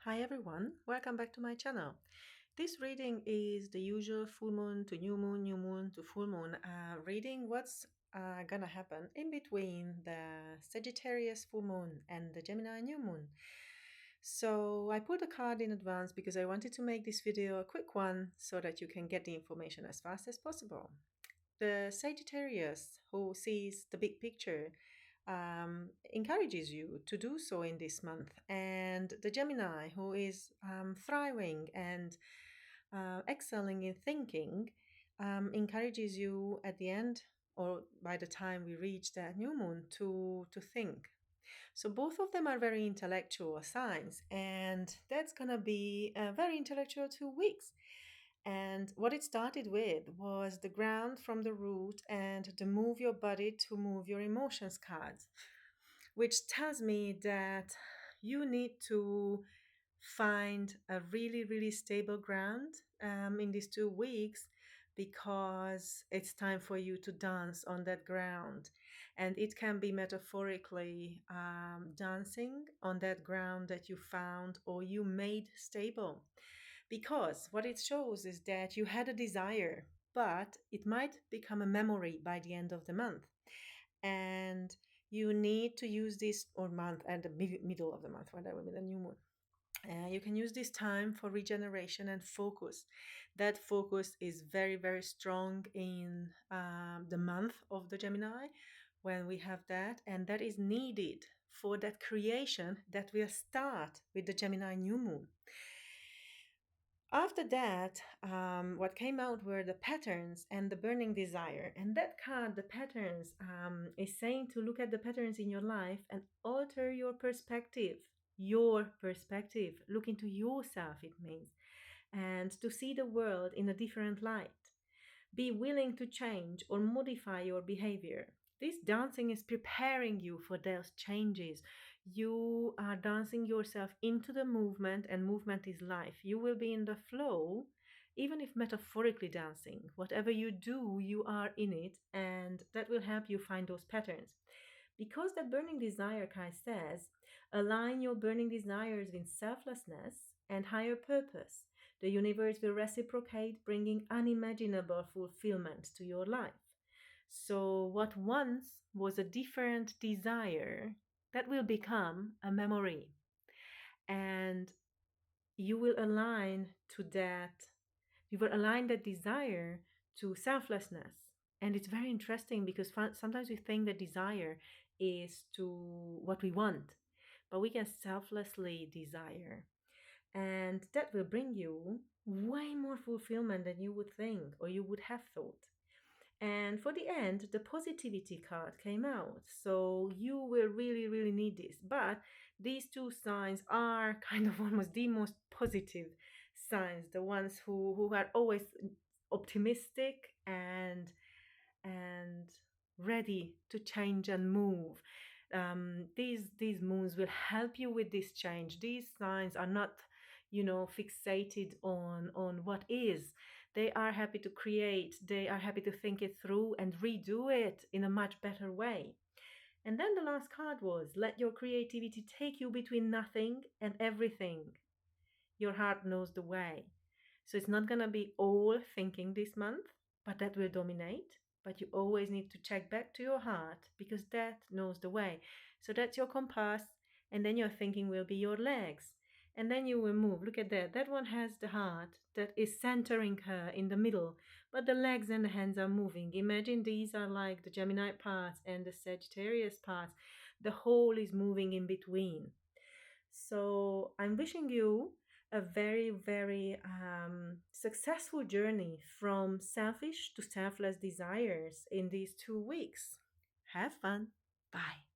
Hi everyone, welcome back to my channel. This reading is the usual full moon to new moon to full moon reading what's gonna happen in between the Sagittarius full moon and the Gemini new moon. So I pulled a card in advance because I wanted to make this video a quick one so that you can get the information as fast as possible. The Sagittarius, who sees the big picture, encourages you to do so in this month. And the Gemini, who is thriving and excelling in thinking, encourages you at the end or by the time we reach that new moon to think. So both of them are very intellectual signs, and that's gonna be a very intellectual 2 weeks. And what it started with was the ground from the root and the move your body to move your emotions cards, which tells me that you need to find a really, really stable ground in these 2 weeks because it's time for you to dance on that ground. And it can be metaphorically dancing on that ground that you found or you made stable. Because what it shows is that you had a desire, but it might become a memory by the end of the month. And you need to use this, or month, and the middle of the month, when there will be the new moon. You can use this time for regeneration and focus. That focus is very, very strong in the month of the Gemini when we have that, and that is needed for that creation that will start with the Gemini new moon. After that, what came out were the patterns and the burning desire. And that card, the patterns, is saying to look at the patterns in your life and alter your perspective. Your perspective. Look into yourself, it means. And to see the world in a different light. Be willing to change or modify your behavior. This dancing is preparing you for those changes. You are dancing yourself into the movement, and movement is life. You will be in the flow, even if metaphorically dancing. Whatever you do, you are in it, and that will help you find those patterns. Because that burning desire, Kai says, align your burning desires with selflessness and higher purpose. The universe will reciprocate, bringing unimaginable fulfillment to your life. So, what once was a different desire, that will become a memory. And you will align to that, you will align that desire to selflessness. And it's very interesting because sometimes we think that desire is to what we want, but we can selflessly desire. And that will bring you way more fulfillment than you would think or you would have thought. And for the end, the positivity card came out. So you will really, really need this. But these two signs are kind of almost the most positive signs, the ones who are always optimistic and ready to change and move. These moons will help you with this change. These signs are not, fixated on what is. They are happy to create. They are happy to think it through and redo it in a much better way. And then the last card was, let your creativity take you between nothing and everything. Your heart knows the way. So it's not going to be all thinking this month, but that will dominate. But you always need to check back to your heart because that knows the way. So that's your compass, and then your thinking will be your legs. And then you will move. Look at that. That one has the heart that is centering her in the middle, but the legs and the hands are moving. Imagine these are like the Gemini parts and the Sagittarius parts. The whole is moving in between. So I'm wishing you a very, very successful journey from selfish to selfless desires in these 2 weeks. Have fun. Bye.